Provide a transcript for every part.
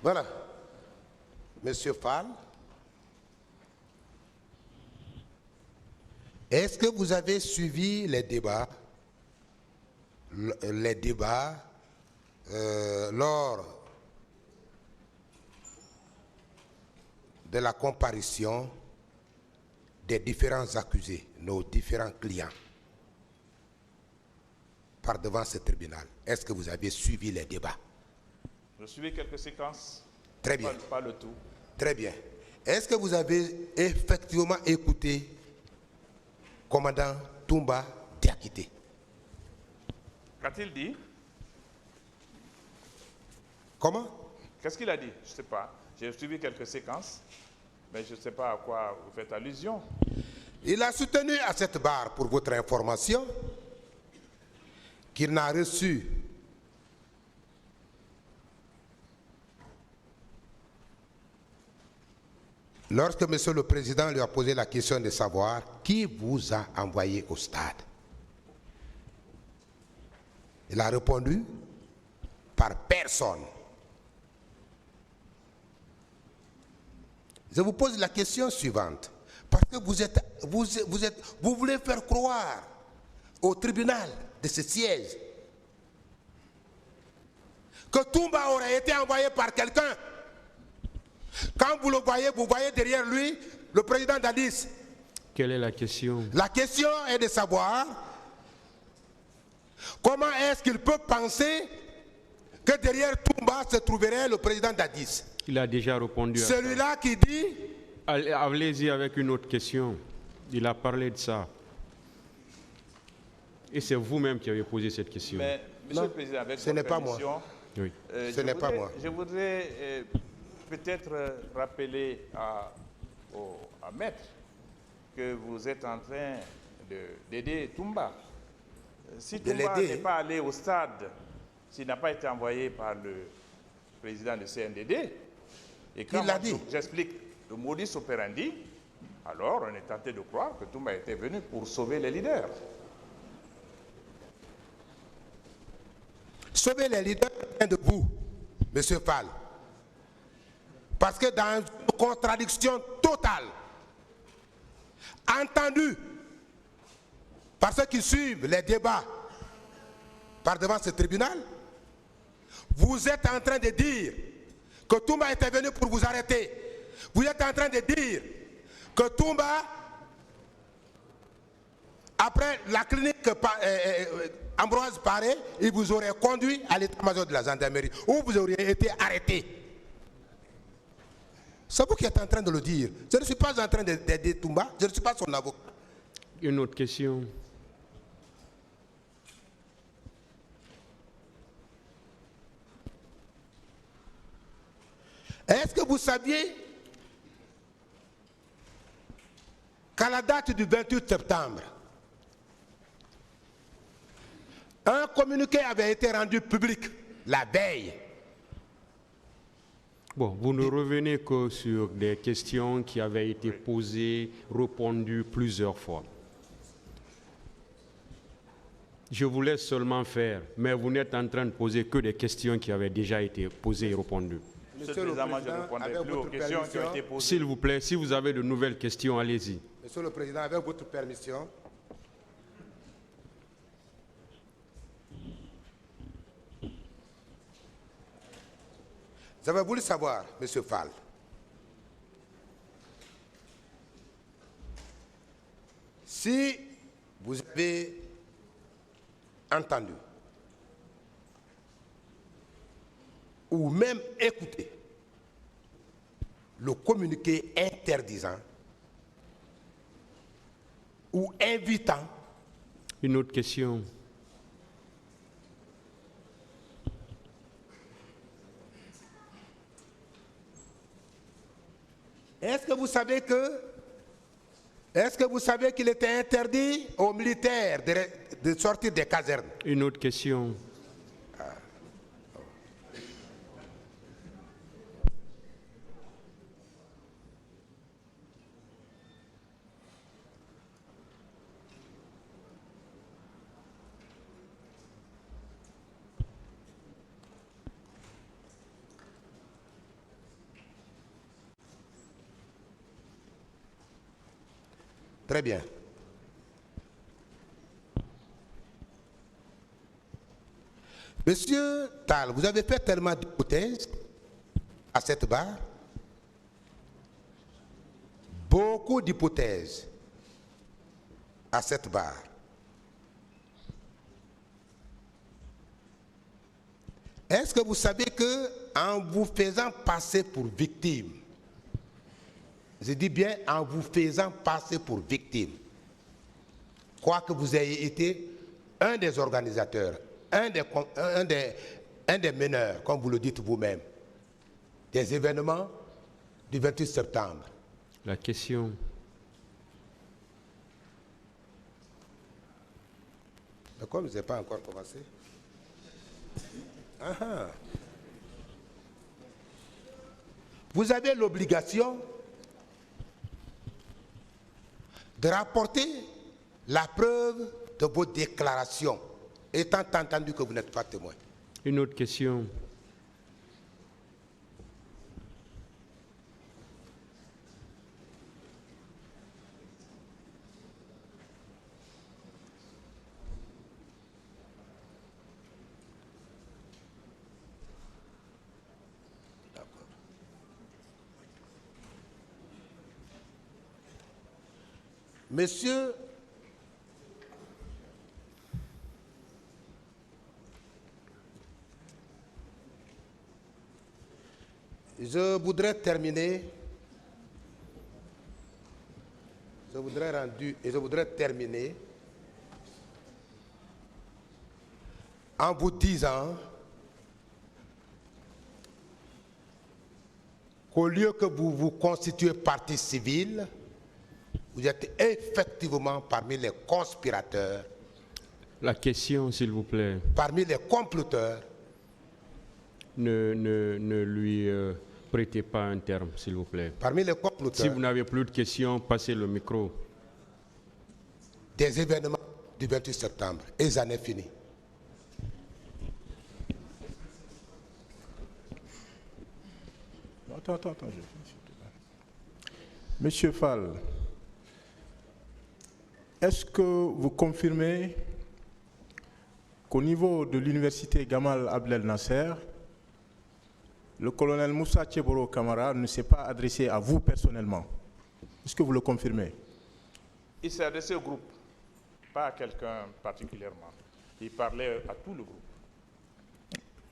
Voilà. Monsieur Fall, est-ce que vous avez suivi les débats lors de la comparution des différents accusés, nos différents clients, par devant ce tribunal? Est-ce que vous avez suivi les débats? Je suivi quelques séquences. Très bien. Pas le tout. Très bien. Est-ce que vous avez effectivement écouté commandant Toumba Diakité? Qu'a-t-il dit? Comment? Qu'est-ce qu'il a dit? Je ne sais pas. J'ai suivi quelques séquences, mais je ne sais pas à quoi vous faites allusion. Il a soutenu à cette barre, pour votre information, qu'il n'a reçu lorsque Monsieur le Président lui a posé la question de savoir qui vous a envoyé au stade. Il a répondu par personne. Je vous pose la question suivante, parce que vous voulez faire croire au tribunal de ce siège que Toumba aurait été envoyé par quelqu'un. Quand vous le voyez, vous voyez derrière lui le président Dadis. Quelle est la question? La question est de savoir comment est-ce qu'il peut penser que derrière Toumba se trouverait le président Dadis. Il a déjà répondu à ça. Celui-là qui dit... Allez-y avec une autre question. Il a parlé de ça. Et c'est vous-même qui avez posé cette question. Mais, Monsieur le Président, avec ce n'est pas moi. Oui. Ce n'est pas moi. Je voudrais peut-être rappeler à Maître que vous êtes en train d'aider Toumba. Si Toumba n'est pas allé au stade, s'il n'a pas été envoyé par le président du CNDD, et quand j'explique le modus operandi, alors on est tenté de croire que Toumba était venu pour sauver les leaders. Sauver les leaders vient de vous, Monsieur Fall. Parce que dans une contradiction totale, entendue par ceux qui suivent les débats par devant ce tribunal, vous êtes en train de dire que Toumba était venu pour vous arrêter. Vous êtes en train de dire que Toumba, après la clinique Ambroise Paré, il vous aurait conduit à l'état-major de la gendarmerie, où vous auriez été arrêté. C'est vous qui êtes en train de le dire. Je ne suis pas en train d'aider Toumba, je ne suis pas son avocat. Une autre question. Est-ce que vous saviez qu'à la date du 28 septembre, un communiqué avait été rendu public la veille? Bon, vous ne revenez que sur des questions qui avaient été posées, répondues plusieurs fois. Je vous laisse seulement faire, mais vous n'êtes en train de poser que des questions qui avaient déjà été posées et répondues. Monsieur le Président, je ne répondrai plus aux questions qui ont été posées. S'il vous plaît, si vous avez de nouvelles questions, allez-y. Monsieur le Président, avec votre permission, j'avais voulu savoir, Monsieur Fall, si vous avez entendu ou même écouté le communiqué interdisant ou invitant. Une autre question. Est-ce que vous savez qu'il était interdit aux militaires de sortir des casernes? Une autre question. Très bien. Monsieur Tal, vous avez fait tellement d'hypothèses à cette barre. Beaucoup d'hypothèses à cette barre. Est-ce que vous savez que en vous faisant passer pour victime, je dis bien en vous faisant passer pour victime, quoique vous ayez été un des organisateurs, un des meneurs, comme vous le dites vous-même, des événements du 28 septembre. La question. Mais comme je n'ai pas encore commencé. Vous avez l'obligation de rapporter la preuve de vos déclarations, étant entendu que vous n'êtes pas témoin. Une autre question. Monsieur, je voudrais terminer, en vous disant qu'au lieu que vous vous constituez partie civile, vous êtes effectivement parmi les conspirateurs. La question, s'il vous plaît. Parmi les comploteurs. Ne lui prêtez pas un terme, s'il vous plaît. Parmi les comploteurs. Si vous n'avez plus de questions, passez le micro. Des événements du 28 septembre. Et j'en ai fini. Attends, je finis. Monsieur Fall, est-ce que vous confirmez qu'au niveau de l'université Gamal Abdel Nasser, le colonel Moussa Tcheboro Kamara ne s'est pas adressé à vous personnellement? Est-ce que vous le confirmez? Il s'est adressé au groupe, pas à quelqu'un particulièrement. Il parlait à tout le groupe.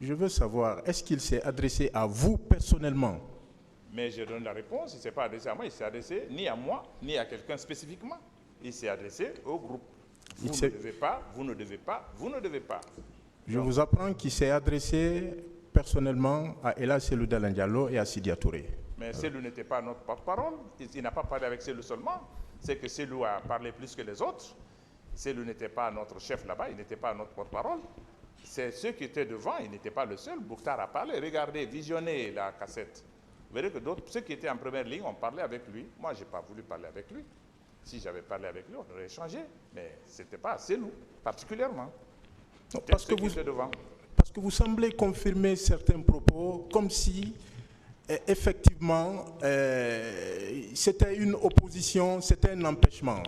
Je veux savoir, est-ce qu'il s'est adressé à vous personnellement? Mais je donne la réponse, il ne s'est pas adressé à moi, il s'est adressé ni à moi, ni à quelqu'un spécifiquement. Il s'est adressé au groupe. Vous ne devez pas, vous ne devez pas, vous ne devez pas. Je vous apprends qu'il s'est adressé personnellement à Ella Selou Dalein Diallo et à Sidia Touré. Mais Selou n'était pas notre porte-parole, il n'a pas parlé avec Selou seulement. C'est que Selou a parlé plus que les autres. Selou n'était pas notre chef là-bas, il n'était pas notre porte-parole. C'est ceux qui étaient devant, il n'était pas le seul. Bouktar a parlé, regardez, visionnez la cassette. Vous verrez que d'autres, ceux qui étaient en première ligne, ont parlé avec lui. Moi, je n'ai pas voulu parler avec lui. Si j'avais parlé avec lui, on aurait échangé. Mais ce n'était pas Selou, particulièrement. Non, parce que vous semblez confirmer certains propos comme si, effectivement, c'était une opposition, c'était un empêchement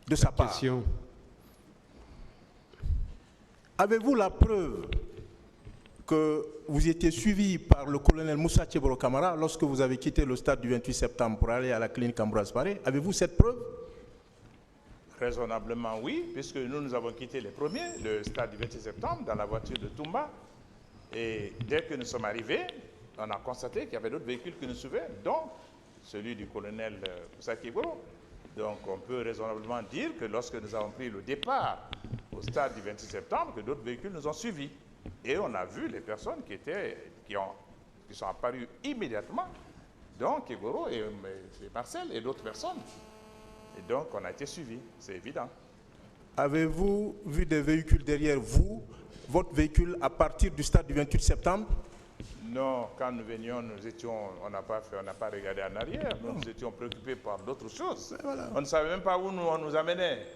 de sa part. Avez-vous la preuve que vous étiez suivi par le colonel Moussa Tcheboro Kamara lorsque vous avez quitté le stade du 28 septembre pour aller à la clinique Ambroise Paré? Avez-vous cette preuve? Raisonnablement oui, puisque nous avons quitté les premiers, le stade du 26 septembre, dans la voiture de Toumba. Et dès que nous sommes arrivés, on a constaté qu'il y avait d'autres véhicules qui nous suivaient, dont celui du colonel Moussa Tcheboro. Donc on peut raisonnablement dire que lorsque nous avons pris le départ au stade du 26 septembre, que d'autres véhicules nous ont suivis. Et on a vu les personnes qui sont apparues immédiatement, donc Kegoro et Marcel et d'autres personnes. Et donc on a été suivis, c'est évident. Avez-vous vu des véhicules derrière vous, votre véhicule, à partir du stade du 28 septembre? Non, quand nous venions, on n'a pas regardé en arrière, nous étions préoccupés par d'autres choses. Voilà. On ne savait même pas où on nous amenait.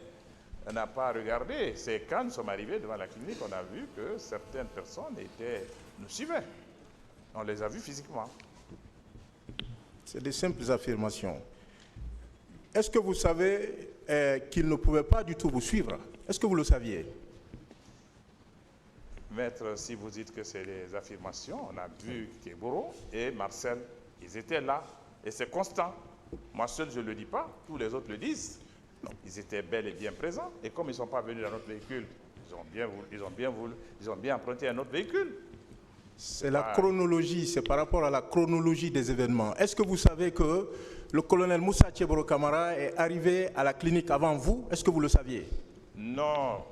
On n'a pas regardé. C'est quand nous sommes arrivés devant la clinique, on a vu que certaines personnes nous suivaient. On les a vus physiquement. C'est des simples affirmations. Est-ce que vous savez qu'il ne pouvait pas du tout vous suivre? Est-ce que vous le saviez? Maître, si vous dites que c'est des affirmations, on a vu Keboro et Marcel, ils étaient là, et c'est constant. Moi seul, je ne le dis pas, tous les autres le disent. Non. Ils étaient bel et bien présents, et comme ils ne sont pas venus dans notre véhicule, ils ont bien emprunté un autre véhicule. C'est la chronologie, c'est par rapport à la chronologie des événements. Est-ce que vous savez que le colonel Moussa Tcheboro Camara est arrivé à la clinique avant vous? Est-ce que vous le saviez? Non,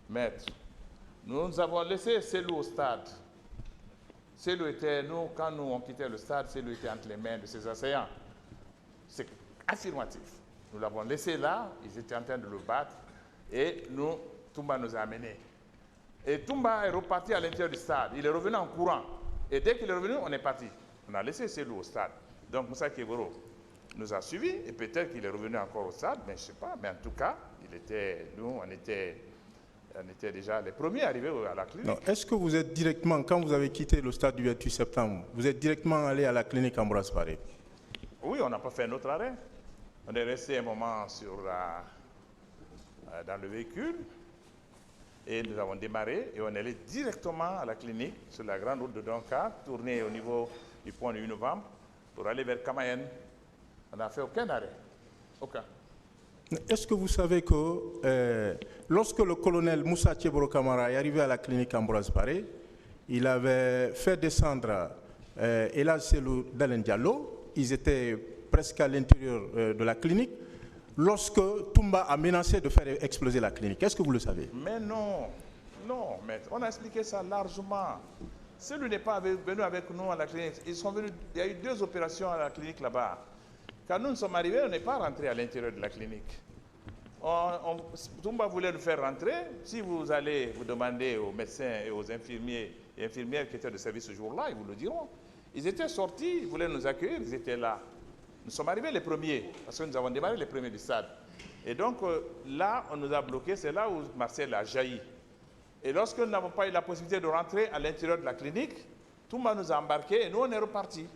maître. Nous avons laissé Selou au stade. Selou était, quand nous on quittait le stade, Selou était entre les mains de ses assaillants. C'est affirmatif. Nous l'avons laissé là, ils étaient en train de le battre, et Toumba nous a amenés. Et Toumba est reparti à l'intérieur du stade. Il est revenu en courant. Et dès qu'il est revenu, on est parti. On a laissé Selou au stade. Donc Moussa Keboro nous a suivis, et peut-être qu'il est revenu encore au stade, mais je ne sais pas. Mais en tout cas, on était déjà les premiers arrivés à la clinique. Est-ce que vous êtes directement, quand vous avez quitté le stade du 28 septembre, vous êtes directement allé à la clinique Ambroise Paré? Oui, on n'a pas fait un autre arrêt. On est resté un moment dans le véhicule et nous avons démarré et on est allé directement à la clinique sur la grande route de Donka, tourner au niveau du pont du 8 novembre pour aller vers Kamayen. On n'a fait aucun arrêt. Aucun. Est-ce que vous savez que lorsque le colonel Moussa Tcheboro Camara est arrivé à la clinique Ambroise Paré, il avait fait descendre Elad Selou Dalen Diallo, ils étaient presque à l'intérieur de la clinique, lorsque Toumba a menacé de faire exploser la clinique. Est-ce que vous le savez? Mais non, maître, on a expliqué ça largement. Celui n'est pas venu avec nous à la clinique. Ils sont venus, il y a eu 2 opérations à la clinique là-bas. Quand nous sommes arrivés, on n'est pas rentré à l'intérieur de la clinique. Toumba voulait nous faire rentrer. Si vous allez vous demander aux médecins et aux infirmiers et infirmières qui étaient de service ce jour-là, ils vous le diront. Ils étaient sortis, ils voulaient nous accueillir, ils étaient là. Nous sommes arrivés les premiers, parce que nous avons démarré les premiers du stade. Et donc là, on nous a bloqués, c'est là où Marcel a jailli. Et lorsque nous n'avons pas eu la possibilité de rentrer à l'intérieur de la clinique, Toumba nous a embarqués et nous, on est repartis.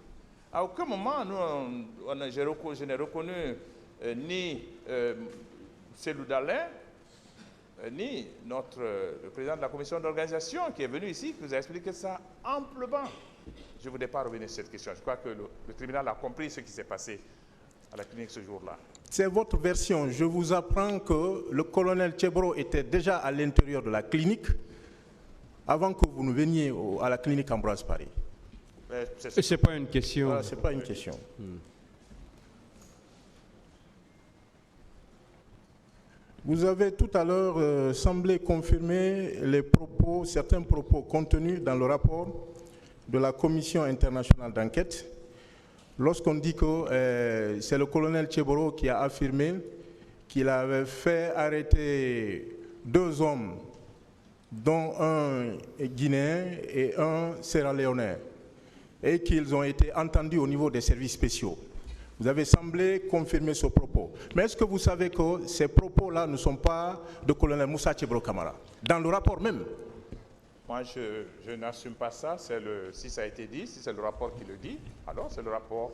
À aucun moment, je n'ai reconnu ni Selou Dalen, ni le président de la commission d'organisation qui est venu ici, qui nous a expliqué ça amplement. Je ne voudrais pas revenir sur cette question. Je crois que le tribunal a compris ce qui s'est passé à la clinique ce jour-là. C'est votre version. Je vous apprends que le colonel Tcheboro était déjà à l'intérieur de la clinique avant que vous ne veniez à la clinique Ambroise Paré. Ce n'est pas une question. Voilà, ce n'est pas une question. Vous avez tout à l'heure semblé confirmer certains propos contenus dans le rapport de la Commission internationale d'enquête, lorsqu'on dit que c'est le colonel Tcheboro qui a affirmé qu'il avait fait arrêter 2 hommes, dont un Guinéen et un Sierra-Léonais, et qu'ils ont été entendus au niveau des services spéciaux. Vous avez semblé confirmer ce propos. Mais est-ce que vous savez que ces propos-là ne sont pas de colonel Moussa Tcheboro Camara, dans le rapport même? Moi, je n'assume pas ça. Si ça a été dit, si c'est le rapport qui le dit, alors c'est le rapport.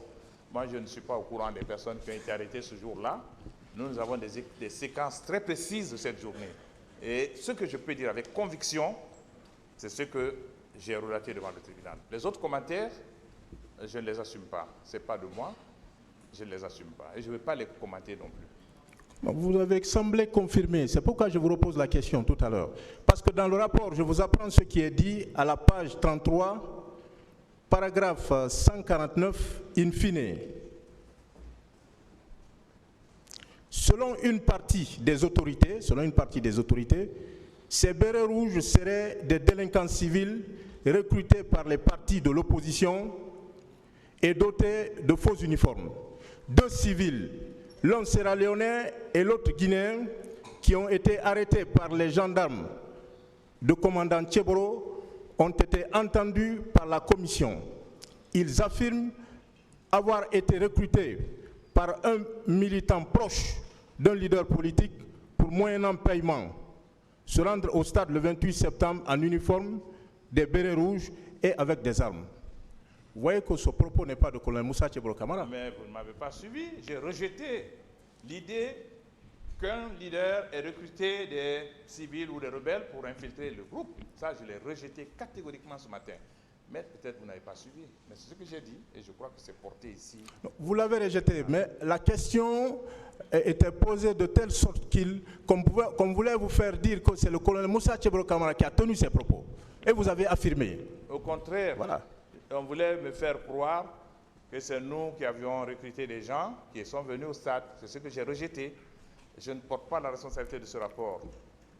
Moi, je ne suis pas au courant des personnes qui ont été arrêtées ce jour-là. Nous avons des séquences très précises de cette journée. Et ce que je peux dire avec conviction, c'est ce que j'ai relaté devant le tribunal. Les autres commentaires, je ne les assume pas. Ce n'est pas de moi, je ne les assume pas. Et je ne vais pas les commenter non plus. Vous avez semblé confirmer, c'est pourquoi je vous repose la question tout à l'heure. Parce que dans le rapport, je vous apprends ce qui est dit à la page 33, paragraphe 149, in fine. Selon une partie des autorités, ces bérets rouges seraient des délinquants civils recrutés par les partis de l'opposition et dotés de faux uniformes. 2 civils, l'un sierra-léonais et l'autre guinéen, qui ont été arrêtés par les gendarmes de commandant Tcheboro, ont été entendus par la commission. Ils affirment avoir été recrutés par un militant proche d'un leader politique pour moyennant paiement, se rendre au stade le 28 septembre en uniforme, des bérets rouges et avec des armes. Vous voyez que ce propos n'est pas de colonel Moussa Tcheboro Camara. Mais vous ne m'avez pas suivi. J'ai rejeté l'idée qu'un leader ait recruté des civils ou des rebelles pour infiltrer le groupe. Ça, je l'ai rejeté catégoriquement ce matin. Mais peut-être vous n'avez pas suivi. Mais c'est ce que j'ai dit et je crois que c'est porté ici. Vous l'avez rejeté, mais la question était posée de telle sorte qu'on voulait vous faire dire que c'est le colonel Moussa Tcheboro Kamara qui a tenu ces propos. Et vous avez affirmé. Au contraire, Voilà. on voulait me faire croire que c'est nous qui avions recruté des gens qui sont venus au stade. C'est ce que j'ai rejeté. Je ne porte pas la responsabilité de ce rapport.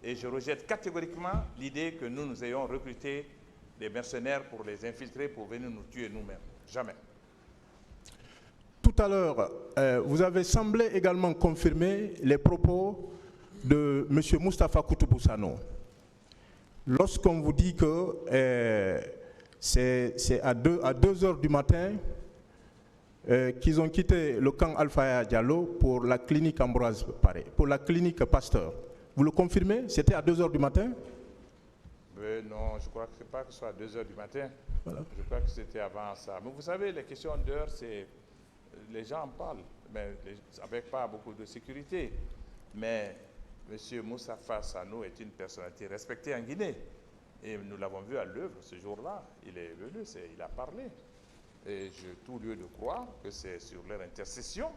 Et je rejette catégoriquement l'idée que nous ayons recruté des mercenaires pour les infiltrer, pour venir nous tuer nous-mêmes. Jamais. Tout à l'heure, vous avez semblé également confirmer les propos de M. Moustapha Koutouboussano. Lorsqu'on vous dit que c'est à 2 heures du matin qu'ils ont quitté le camp Alpha Diallo pour la clinique Ambroise Paré, pour la clinique Pasteur. Vous le confirmez? C'était à 2 heures du matin? Non, je crois que ce n'est pas que ce soit à 2 heures du matin. Voilà. Je crois que c'était avant ça. Mais vous savez, les questions d'heure, c'est... Les gens en parlent, mais avec pas beaucoup de sécurité. Mais M. Moustapha Sanou est une personnalité respectée en Guinée. Et nous l'avons vu à l'œuvre ce jour-là. Il est venu, il a parlé. Et j'ai tout lieu de croire que c'est sur leur intercession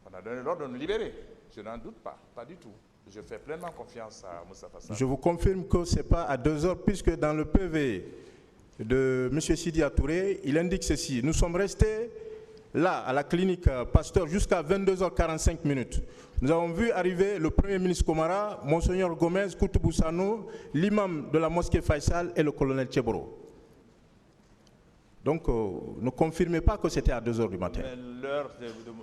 qu'on a donné l'ordre de nous libérer. Je n'en doute pas, pas du tout. Je fais pleinement confiance à Moustapha Sanou. Je vous confirme que ce n'est pas à 2 heures, puisque dans le PV de M. Sidi Touré, il indique ceci. Nous sommes restés là, à la clinique Pasteur, jusqu'à 22h45. Nous avons vu arriver le Premier ministre Komara, Monseigneur Gomez, Koutouboussano, l'imam de la mosquée Faisal et le colonel Tcheboro. Donc, ne confirmez pas que c'était à 2 heures du matin. L'heure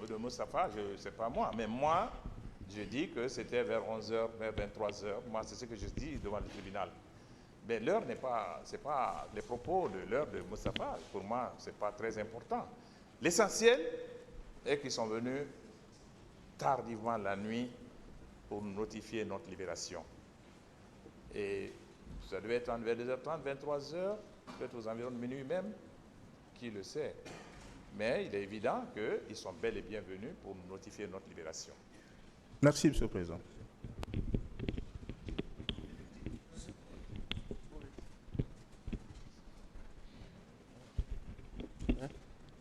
de Moustapha, ce n'est pas moi. Mais moi, je dis que c'était vers 11h, vers 23h. Moi, c'est ce que je dis devant le tribunal. Mais l'heure n'est pas... C'est pas les propos de l'heure de Moustapha. Pour moi, ce n'est pas très important. L'essentiel est qu'ils sont venus tardivement la nuit pour nous notifier notre libération. Et ça devait être vers 2h30, 23h, peut-être aux environs de minuit même, qui le sait. Mais il est évident qu'ils sont bel et bien venus pour nous notifier notre libération. Merci, M. le Président.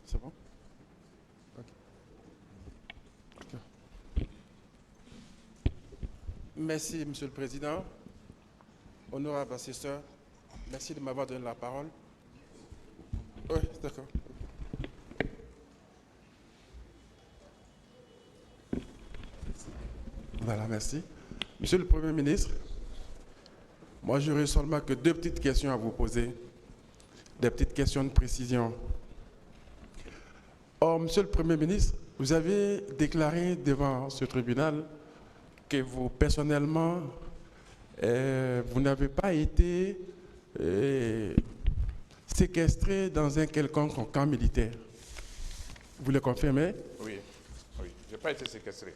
C'est bon? Merci, Monsieur le Président. Honorable assesseur, merci de m'avoir donné la parole. Oui, d'accord. Voilà, merci. Monsieur le Premier ministre, moi j'aurais seulement que 2 petites questions à vous poser, des petites questions de précision. Or, Monsieur le Premier ministre, vous avez déclaré devant ce tribunal que vous, personnellement, vous n'avez pas été séquestré dans un quelconque camp militaire. Vous le confirmez? Oui, oui. Je n'ai pas été séquestré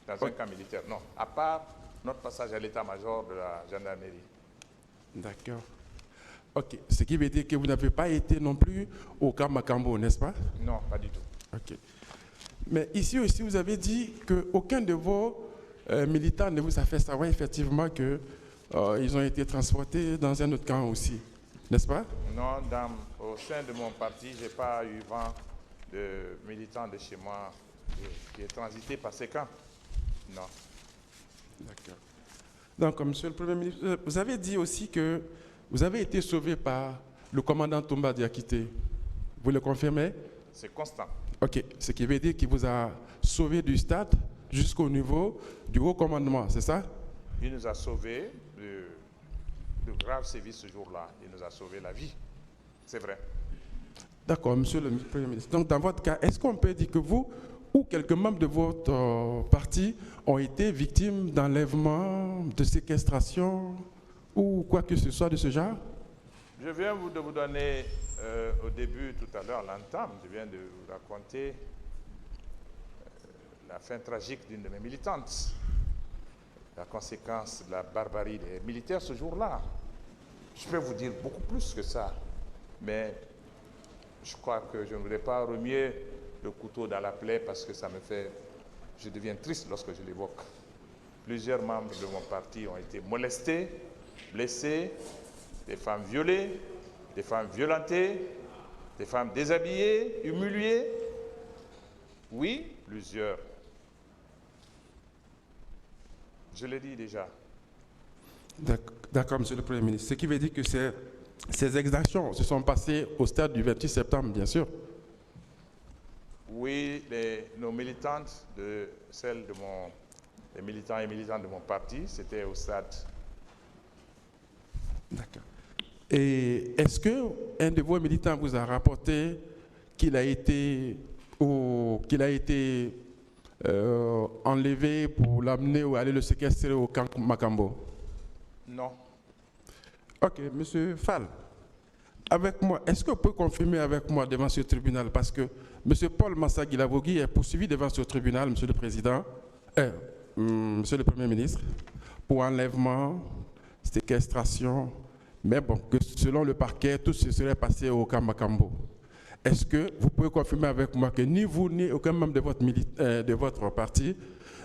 dans un camp militaire, non. À part notre passage à l'état-major de la gendarmerie. D'accord. Ok. Ce qui veut dire que vous n'avez pas été non plus au camp Macambo, n'est-ce pas? Non, pas du tout. Ok. Mais ici aussi, vous avez dit qu'aucun de vos militants ne vous a fait savoir effectivement qu'ils ont été transportés dans un autre camp aussi, n'est-ce pas? Non, au sein de mon parti, je n'ai pas eu vent de militants de chez moi qui est transité par ces camps. Non. D'accord. Donc, Monsieur le Premier ministre, vous avez dit aussi que vous avez été sauvé par le commandant Toumba Diakité. Vous le confirmez? C'est constant. Ok. Ce qui veut dire qu'il vous a sauvé du stade jusqu'au niveau du haut commandement, c'est ça? Il nous a sauvés de graves sévices ce jour-là. Il nous a sauvé la vie. C'est vrai. D'accord, Monsieur le Premier ministre. Donc, dans votre cas, est-ce qu'on peut dire que vous ou quelques membres de votre parti ont été victimes d'enlèvement, de séquestration ou quoi que ce soit de ce genre? Je viens de vous donner au début, tout à l'heure, l'entame, je viens de vous raconter la fin tragique d'une de mes militantes, la conséquence de la barbarie des militaires ce jour-là. Je peux vous dire beaucoup plus que ça, mais je crois que je ne voudrais pas remuer le couteau dans la plaie parce que ça me fait je deviens triste lorsque je l'évoque. Plusieurs membres de mon parti ont été molestés, blessés, des femmes violées, des femmes violentées, des femmes déshabillées, humiliées. Oui, plusieurs. Je l'ai dit déjà. D'accord, Monsieur le Premier ministre. Ce qui veut dire que ces exactions se sont passées au stade du 28 septembre, bien sûr. Oui, nos militantes, les militants et militantes de mon parti, c'était au stade. D'accord. Et est-ce qu'un de vos militants vous a rapporté qu'il a été enlevé pour l'amener ou aller le séquestrer au camp Makambo? Non. Ok, Monsieur Fall, avec moi, est-ce que vous pouvez confirmer avec moi devant ce tribunal, parce que Monsieur Paul Massa-Guilavogui est poursuivi devant ce tribunal, Monsieur le Président, Monsieur le Premier ministre, pour enlèvement, séquestration, mais bon, que selon le parquet, tout se serait passé au camp Makambo. Est-ce que vous pouvez confirmer avec moi que ni vous, ni aucun membre de votre parti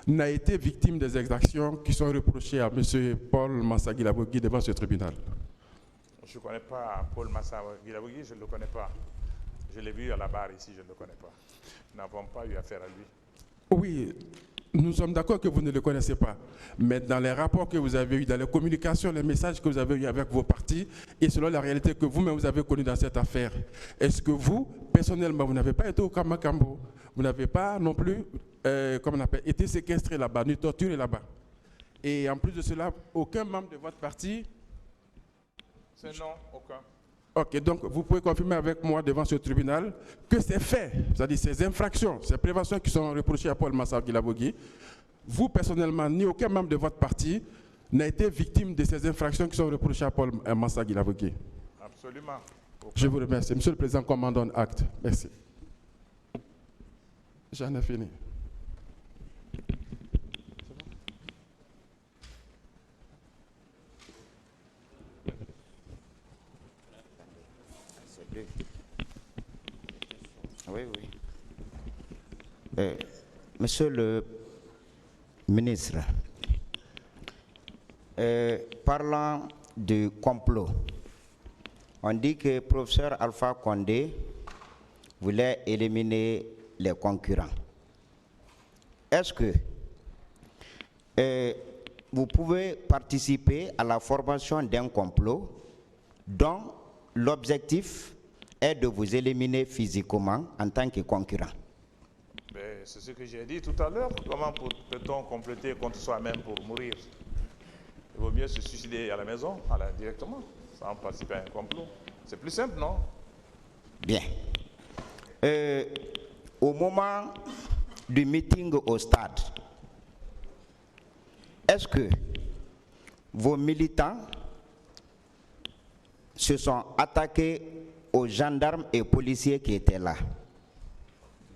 n'a été victime des exactions qui sont reprochées à M. Paul Massa-Guilavogui devant ce tribunal? Je ne connais pas Paul Massa-Guilavogui, je ne le connais pas. Je l'ai vu à la barre ici, je ne le connais pas. Nous n'avons pas eu affaire à lui. Oui, nous sommes d'accord que vous ne le connaissez pas. Mais dans les rapports que vous avez eus, dans les communications, les messages que vous avez eus avec vos partis, et selon la réalité que vous-même vous avez connue dans cette affaire, est-ce que vous, personnellement, vous n'avez pas été au camp Makambo? Vous n'avez pas non plus, été séquestré là-bas, ni torturé là-bas? Et en plus de cela, aucun membre de votre parti? C'est non, aucun. Ok, donc vous pouvez confirmer avec moi devant ce tribunal que ces faits, c'est-à-dire ces infractions, ces préventions qui sont reprochées à Paul Massa-Guilavogui, vous personnellement, ni aucun membre de votre parti n'a été victime de ces infractions qui sont reprochées à Paul Massa-Guilavogui? Absolument. Aucun. Je vous remercie. Monsieur le Président, commandant acte. Merci. J'en ai fini. Oui, oui. Monsieur le ministre, parlant du complot, on dit que le professeur Alpha Condé voulait éliminer les concurrents. Est-ce que vous pouvez participer à la formation d'un complot dont l'objectif est de vous éliminer physiquement en tant que concurrent? C'est ce que j'ai dit tout à l'heure. Comment peut-on compléter contre soi-même pour mourir? Il vaut mieux se suicider à la maison, directement, sans participer à un complot. C'est plus simple, non? Bien. Au moment du meeting au stade, est-ce que vos militants se sont attaqués aux gendarmes et policiers qui étaient là?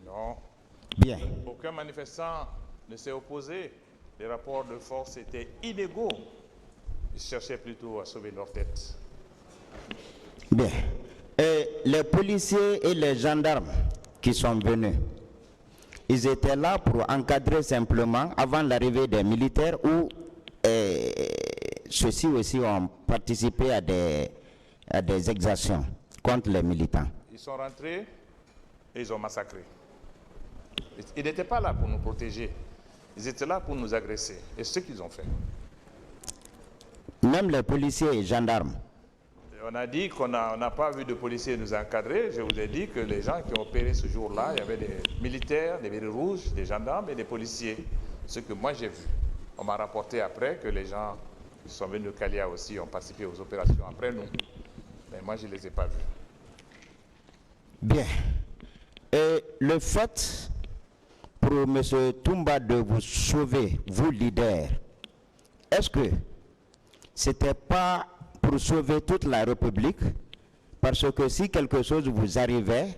Non. Bien. Aucun manifestant ne s'est opposé. Les rapports de force étaient inégaux. Ils cherchaient plutôt à sauver leur tête. Bien. Et les policiers et les gendarmes qui sont venus, ils étaient là pour encadrer simplement avant l'arrivée des militaires, ou ceux-ci aussi ont participé à des exactions contre les militants? Ils sont rentrés et ils ont massacré. Ils n'étaient pas là pour nous protéger. Ils étaient là pour nous agresser. Et c'est ce qu'ils ont fait. Même les policiers et gendarmes? On a dit qu'on n'a pas vu de policiers nous encadrer. Je vous ai dit que les gens qui ont opéré ce jour-là, il y avait des militaires, des bérets rouges, des gendarmes et des policiers. Ce que moi j'ai vu. On m'a rapporté après que les gens qui sont venus de Kalia aussi ont participé aux opérations après nous. Mais moi je ne les ai pas vus. Bien. Et le fait pour M. Toumba de vous sauver, vous leaders, est-ce que ce n'était pas pour sauver toute la République? Parce que si quelque chose vous arrivait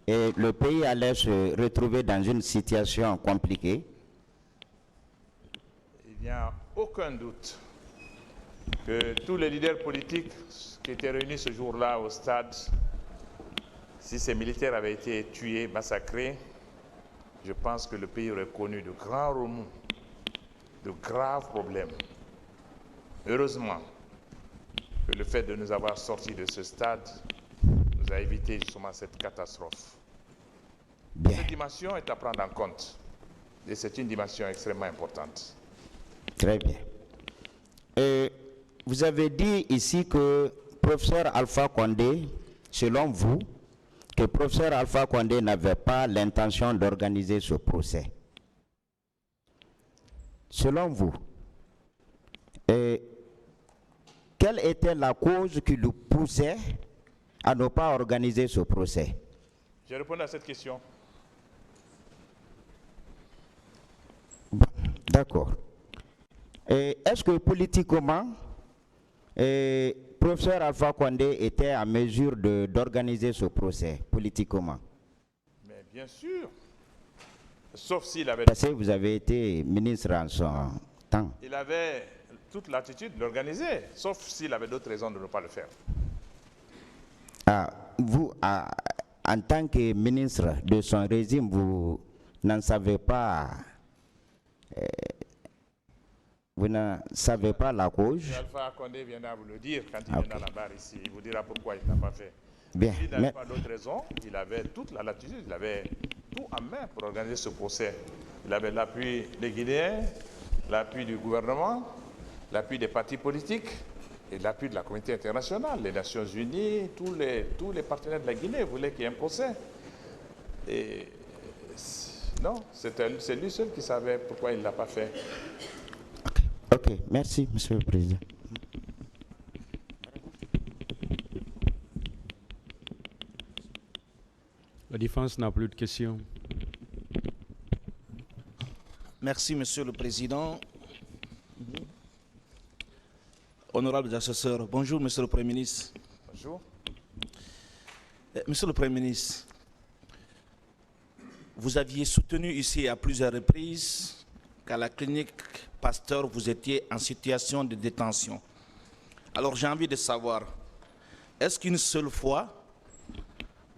et le pays allait se retrouver dans une situation compliquée? Il n'y a aucun doute que tous les leaders politiques qui étaient réunis ce jour-là au stade, si ces militaires avaient été tués, massacrés, je pense que le pays aurait connu de grands remous, de graves problèmes. Heureusement que le fait de nous avoir sortis de ce stade nous a évité justement cette catastrophe. Bien. Cette dimension est à prendre en compte et c'est une dimension extrêmement importante. Très bien. Et vous avez dit ici que professeur Alpha Condé, selon vous, que professeur Alpha Condé n'avait pas l'intention d'organiser ce procès. Selon vous, quelle était la cause qui le poussait à ne pas organiser ce procès? Je réponds à cette question. D'accord. Est-ce que politiquement, professeur Alpha Condé était en mesure d'organiser ce procès, politiquement? Mais bien sûr. Sauf s'il avait... Parce que vous avez été ministre en son temps. Il avait toute l'attitude de l'organiser, sauf s'il avait d'autres raisons de ne pas le faire. Vous, en tant que ministre de son régime, vous n'en savez pas... vous ne savez pas la cause? Alpha Condé viendra vous le dire quand il viendra à la barre ici. Il vous dira pourquoi il n'a pas fait. Bien. S'il n'avait pas d'autres raisons, il avait toute la latitude, il avait tout en main pour organiser ce procès. Il avait l'appui des Guinéens, l'appui du gouvernement, l'appui des partis politiques et l'appui de la communauté internationale, les Nations Unies, tous les partenaires de la Guinée voulaient qu'il y ait un procès. Et non, c'est lui seul qui savait pourquoi il ne l'a pas fait. Ok, merci, Monsieur le Président. La défense n'a plus de questions. Merci, Monsieur le Président. Honorables assesseurs, bonjour, Monsieur le Premier ministre. Bonjour. Monsieur le Premier ministre, vous aviez soutenu ici à plusieurs reprises qu'à la clinique Pasteur, vous étiez en situation de détention. Alors j'ai envie de savoir, est-ce qu'une seule fois,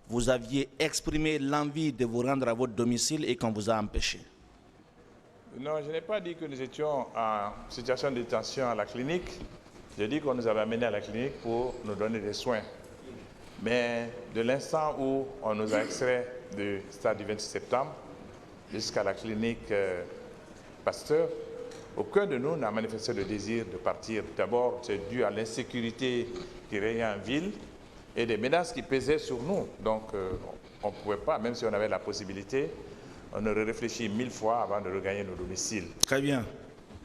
vous aviez exprimé l'envie de vous rendre à votre domicile et qu'on vous a empêché? Non, je n'ai pas dit que nous étions en situation de détention à la clinique. J'ai dit qu'on nous avait amenés à la clinique pour nous donner des soins. Mais de l'instant où on nous a extrait du stade du 26 septembre jusqu'à la clinique Pasteur, aucun de nous n'a manifesté le désir de partir. D'abord, c'est dû à l'insécurité qui régnait en ville et des menaces qui pesaient sur nous. Donc, on ne pouvait pas, même si on avait la possibilité, on aurait réfléchi 1000 fois avant de regagner nos domiciles. Très bien.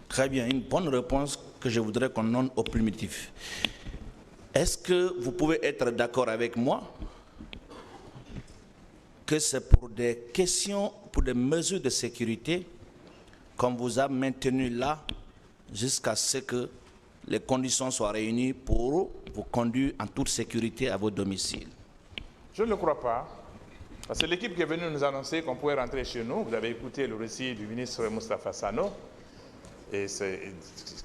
Très bien. Une bonne réponse que je voudrais qu'on donne au primitif. Est-ce que vous pouvez être d'accord avec moi que c'est pour des questions, pour des mesures de sécurité qu'on vous a maintenu là jusqu'à ce que les conditions soient réunies pour vous conduire en toute sécurité à votre domicile? Je ne le crois pas. Parce que l'équipe qui est venue nous annoncer qu'on pouvait rentrer chez nous, vous avez écouté le récit du ministre Moustapha Sano, et c'est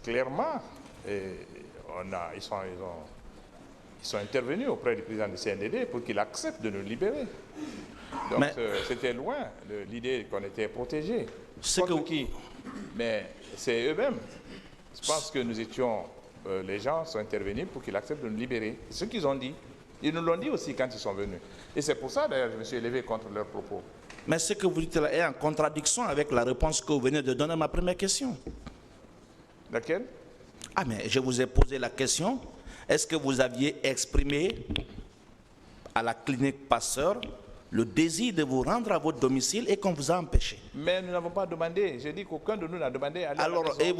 clairement, ils sont intervenus auprès du président du CNDD pour qu'il accepte de nous libérer. Donc c'était loin de l'idée qu'on était protégés. Mais c'est eux-mêmes. Je pense que nous étions, les gens sont intervenus pour qu'ils acceptent de nous libérer. C'est ce qu'ils ont dit. Ils nous l'ont dit aussi quand ils sont venus. Et c'est pour ça, d'ailleurs, je me suis élevé contre leurs propos. Mais ce que vous dites là est en contradiction avec la réponse que vous venez de donner à ma première question. Laquelle? Ah, mais je vous ai posé la question. Est-ce que vous aviez exprimé à la clinique Pasteur le désir de vous rendre à votre domicile et qu'on vous a empêché? Mais nous n'avons pas demandé. J'ai dit qu'aucun de nous n'a demandé à aller à la maison. Et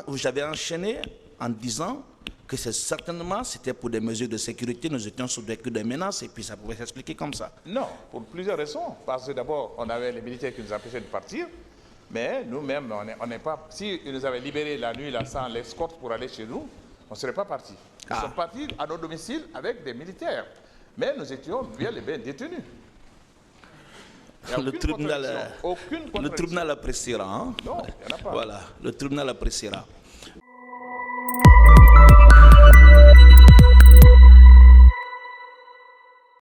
vous avez enchaîné en disant que c'était pour des mesures de sécurité, nous étions sous des menaces et puis ça pouvait s'expliquer comme ça. Non, pour plusieurs raisons. Parce que d'abord, on avait les militaires qui nous empêchaient de partir, mais nous-mêmes, on n'est pas... Si ils nous avaient libérés la nuit là, sans l'escorte pour aller chez nous, on ne serait pas partis. Nous sommes partis à nos domiciles avec des militaires, mais nous étions bien détenus. Le tribunal appréciera. Hein? Non, il n'y en a pas. Voilà, le tribunal appréciera.